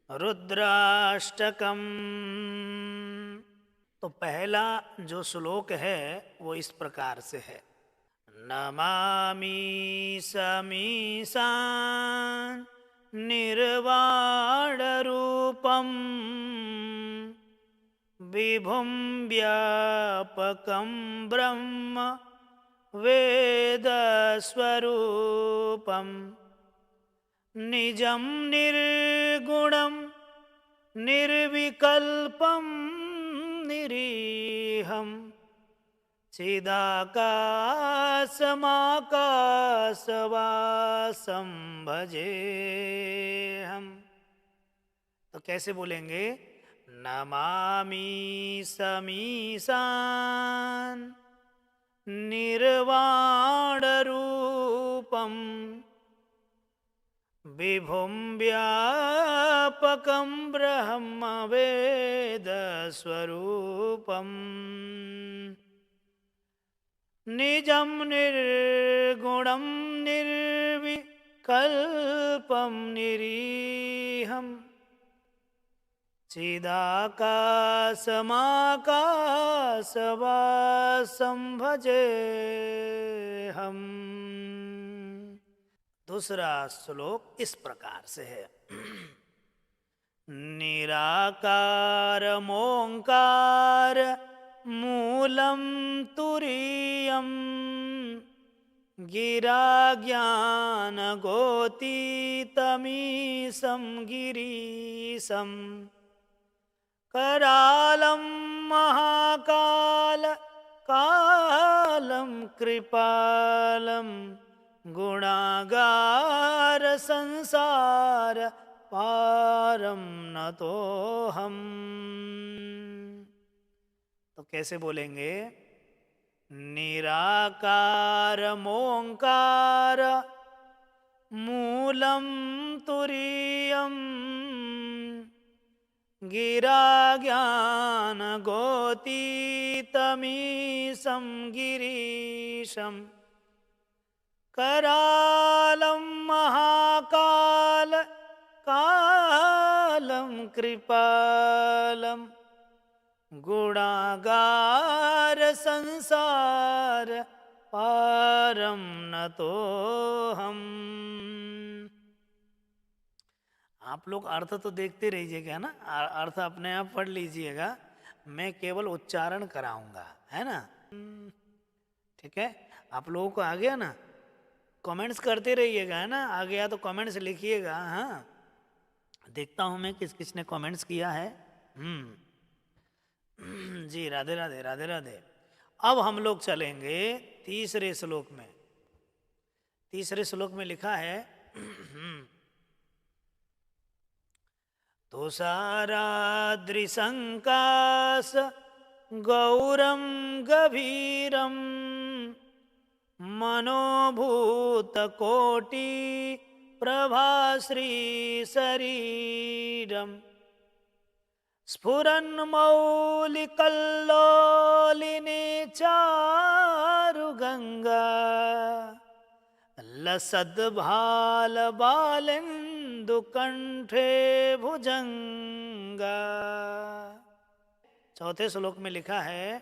रुद्राष्टकम। तो पहला जो श्लोक है वो इस प्रकार से है। नमामि समीशान निर्वाण रूपम विभुं व्यापकं ब्रह्म वेदस्वरूपम् निजं निर्गुणं निर्विकल्पं निरीहं चिदाकाशमाकाशवासं भजेऽहम्। तो कैसे बोलेंगे? नमामि समीशान निर्वाणरूपं विभुं व्यापकं ब्रह्म वेदस्वरूपम् निजं निर्गुणं निर्विकल्पं निरीहम् चिदाकाशमाकाशवासं भजेऽहम्। दूसरा श्लोक इस प्रकार से है। निराकारमोंकार मूलं तुरीयं गिरा ज्ञानगोतीतमीशं गिरीशं करालं महाकाल कालं कृपालं गुणागार संसार पारं नतोऽहम्। तो कैसे बोलेंगे? निराकार मोंकार मूलं तुरीयं गिरा ज्ञान गोतीतमीशं गिरीशं करालं महाकाल कालं कृपालं गुणागार संसार पारं नतोऽहम्। आप लोग अर्थ तो देखते रहिएगा ना, अर्थ अपने आप पढ़ लीजिएगा, मैं केवल उच्चारण कराऊंगा, है ना? ठीक है, आप लोगों को आ गया ना? कमेंट्स करते रहिएगा, है ना? आ गया तो कमेंट्स लिखिएगा। हाँ, देखता हूं मैं किस किसने कमेंट्स किया है। जी, राधे राधे राधे राधे। अब हम लोग चलेंगे तीसरे श्लोक में। तीसरे श्लोक में लिखा है तुषाराद्रिसंकाश गौरम गभीरम मनोभूतकोटि प्रभाश्री शरीरम स्फुरन्मौलिकल्लोलिनी चारुगंगा लसद्भालबालेन्दुकण्ठे भुजंगा। चौथे श्लोक में लिखा है,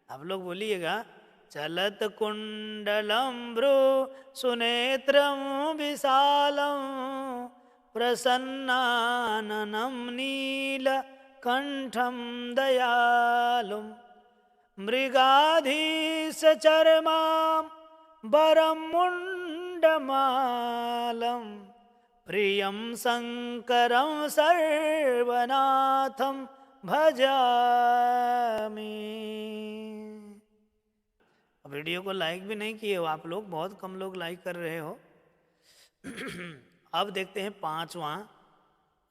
आप लोग बोलिएगा, चलत कुंडलम भ्रू सुनेत्रम विशालम प्रसन्नाननं नीलकण्ठं दयालुं मृगाधीशचर्मां वरं मुण्डमालं प्रियं शङ्करं सर्वनाथं भजामि। वीडियो को लाइक भी नहीं किए हो आप लोग, बहुत कम लोग लाइक कर रहे हो। अब देखते हैं पांचवा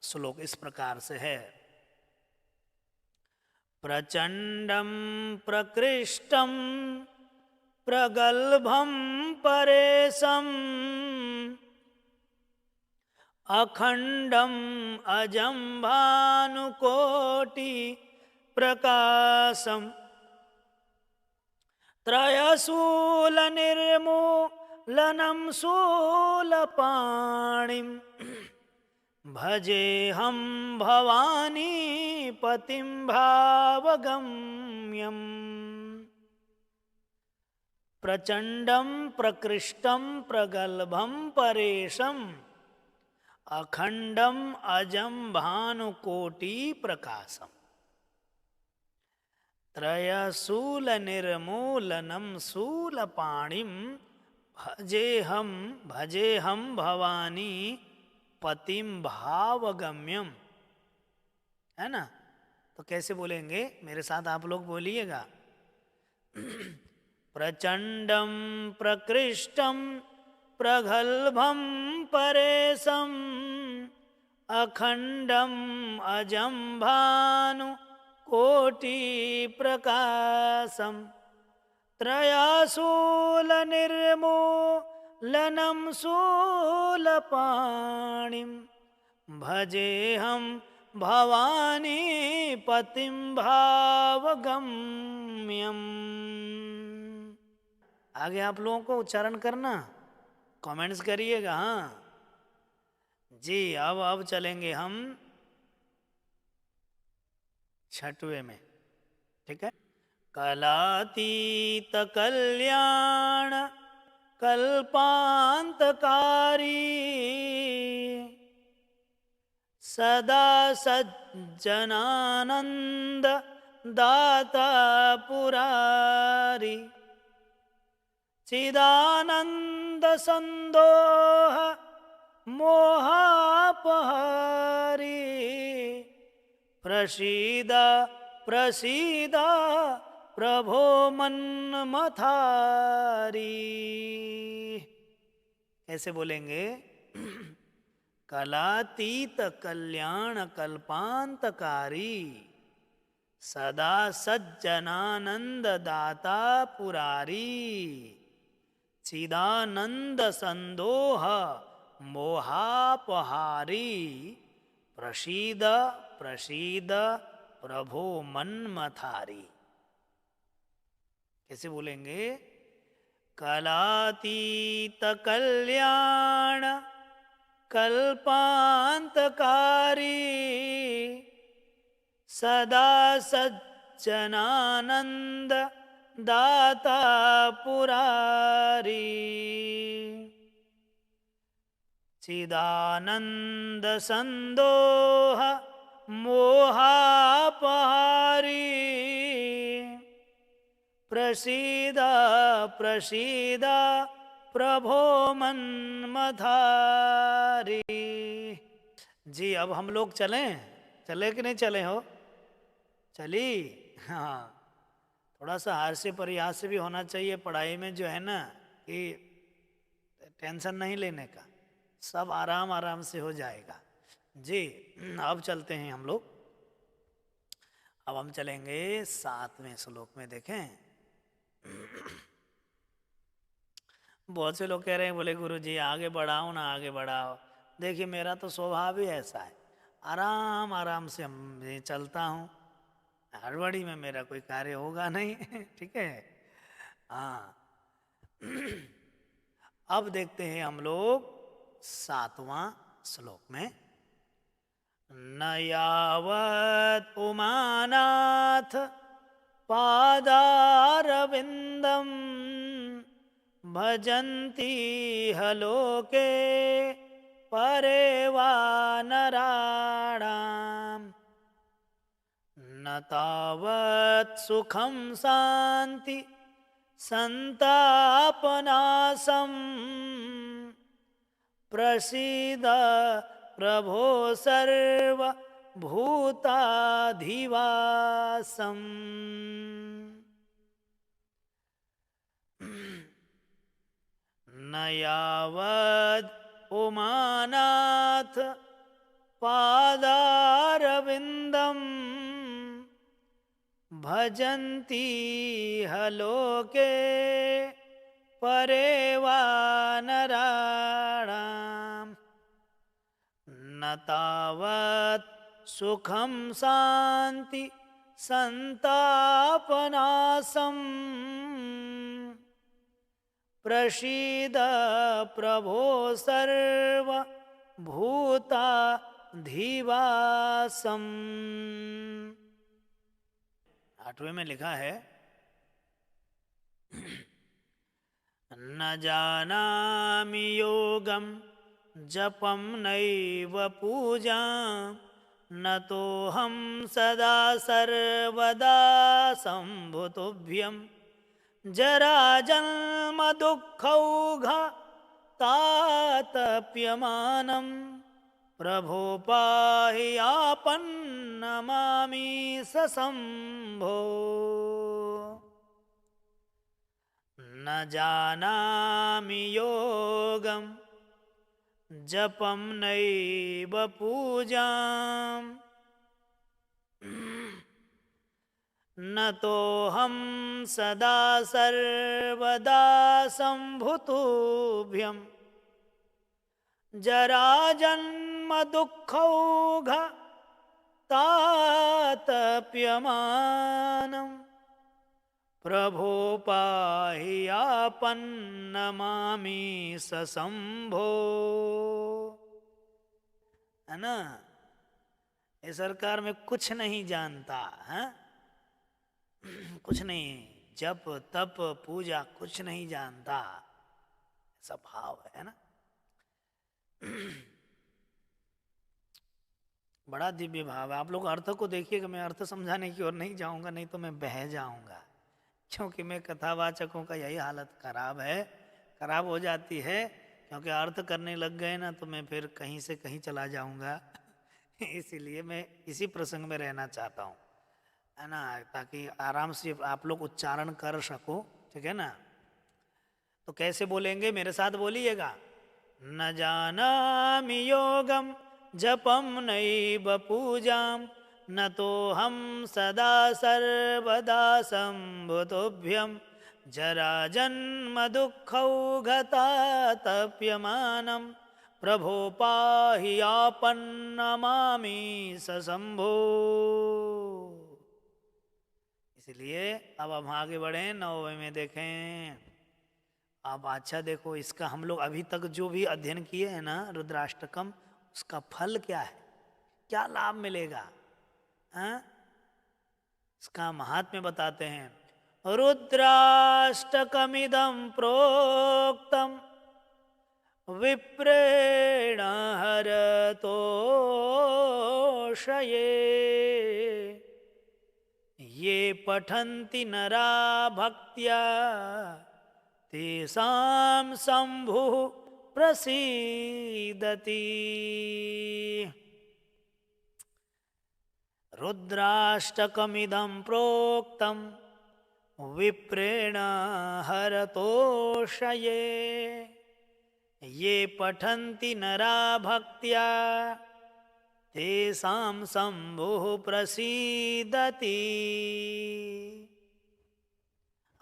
श्लोक इस प्रकार से है। प्रचंडम प्रकृष्टम प्रगल्भम परेशम अखंडम अजं भानुकोटि प्रकाशम त्रयशूल निर्मूलनं शूलपाणिं भजेऽहं भवानी पतिं भावगम्यम् प्रचंडं प्रकृष्टं प्रगल्भं परेशम् अखंडम अजम भानुकोटि प्रकाशम त्रयशूल निर्मूलनम शूलपाणिम भजेहम भवानी पतिम भावगम्यम। है ना? तो कैसे बोलेंगे? मेरे साथ आप लोग बोलिएगा। प्रचंडम प्रकृष्टम प्रगल्भं परेशम् अखंडम अजं भानु कोटि प्रकाशम त्रयाशूल निर्मूलनं शूलपाणिं भजेऽहं भवानी पतिं भावगम्यम्। आगे आप लोगों को उच्चारण करना, कमेंट्स करिएगा। हाँ जी। अब चलेंगे हम छठवें में। ठीक है। कलातीत कल्याण कल्पांतकारी सदा सज्जनानंद दाता पुरारी चिदानंद संदोह मोहापहारी प्रसीद प्रसीद प्रभो मन्मथारी। कैसे बोलेंगे? कलातीत कल्याण कल्पांतकारी सदा सज्जनानंद दाता पुरारी चिदानंद संदोह मोहापहारी प्रसीद प्रसीद प्रभो मन्मथारी। कैसे बोलेंगे? कलातीत कल्याण कल्पांतकारी सदा सज्जनानंद दाता पुरारी चिदानंद संदोह मोहापहारी प्रसीद प्रसीद प्रभो मन्मथारी। जी अब हम लोग चले कि नहीं चले हो? चली। हाँ, थोड़ा सा हास्य परिहास भी होना चाहिए पढ़ाई में, जो है ना, कि टेंशन नहीं लेने का, सब आराम आराम से हो जाएगा। जी अब चलते हैं हम लोग। अब हम चलेंगे 7वें श्लोक में। देखें, बहुत से लोग कह रहे हैं, बोले गुरु जी आगे बढ़ाओ ना, आगे बढ़ाओ। देखिए मेरा तो स्वभाव ही ऐसा है, आराम आराम से मैं चलता हूँ, हड़बड़ी में मेरा कोई कार्य होगा नहीं। ठीक है। हाँ। अब देखते हैं हम लोग 7वां श्लोक में। न यावत् उमानाथ पादारविंदम भजन्ति हलोके परे वा नराणाम न तावत् सुखम शांति संतापनासम प्रसीद प्रभो सर्व भूताधिवासम। न यावद् उमानाथ पादारविंदम भजन्ति हलोके परे वा नराणाम न तावत् सुखम शांति संतापनासम प्रसीद प्रभो सर्व भूता धीवासम। 8वें में लिखा है न जानामि योगम जपम नैव पूजा न तो हम सदा सर्वदा संभुतुभ्यं जरा जन्म दुःखौघ तातप्यमानं प्रभो पाहि आपन्नमामि सशंभो। न जानामि योगं जपं नैव पूजां न तोऽहं सदा सर्वदा संभुतुभ्यं जराजन्म दुःखौघ तातप्यमानं प्रभो पाहि आपन्नमामि सशंभो। है ना, ये सरकार में कुछ नहीं जानता है, कुछ नहीं, जप तप पूजा कुछ नहीं जानता, ऐसा भाव है ना। बड़ा दिव्य भाव है। आप लोग अर्थ को देखिएगा, मैं अर्थ समझाने की ओर नहीं जाऊंगा, नहीं तो मैं बह जाऊंगा, क्योंकि मैं कथावाचकों का यही हालत खराब है, खराब हो जाती है, क्योंकि अर्थ करने लग गए ना तो मैं फिर कहीं से कहीं चला जाऊंगा। इसीलिए मैं इसी प्रसंग में रहना चाहता हूँ, है ना, ताकि आराम से आप लोग उच्चारण कर सको, ठीक है ना। तो कैसे बोलेंगे, मेरे साथ बोलिएगा। न जानामि योगम जपम नैव पूजां न तो हम सदा सर्वदा संभुतुभ्यं जरा जन्म दुःखौघ तातप्यमानं प्रभो पाहि आपन्नमामि सशंभो। इसलिए अब हम आगे बढ़ें, 9वें में देखें। अब अच्छा देखो, इसका हम लोग अभी तक जो भी अध्ययन किए हैं ना रुद्राष्टकम, उसका फल क्या है, क्या लाभ मिलेगा, हाँ? इसका महात्म्य बताते हैं। रुद्राष्टकमिदं प्रोक्तम विप्रेण हरतोषये ये पठन्ति नरा भक्त्या तेषां शंभुः प्रसीदति। रुद्राष्टकमिदं प्रोक्तं विप्रेण हरतोषये ये पठन्ति नरा भक्त्या तेषां शंभुः प्रसीदति।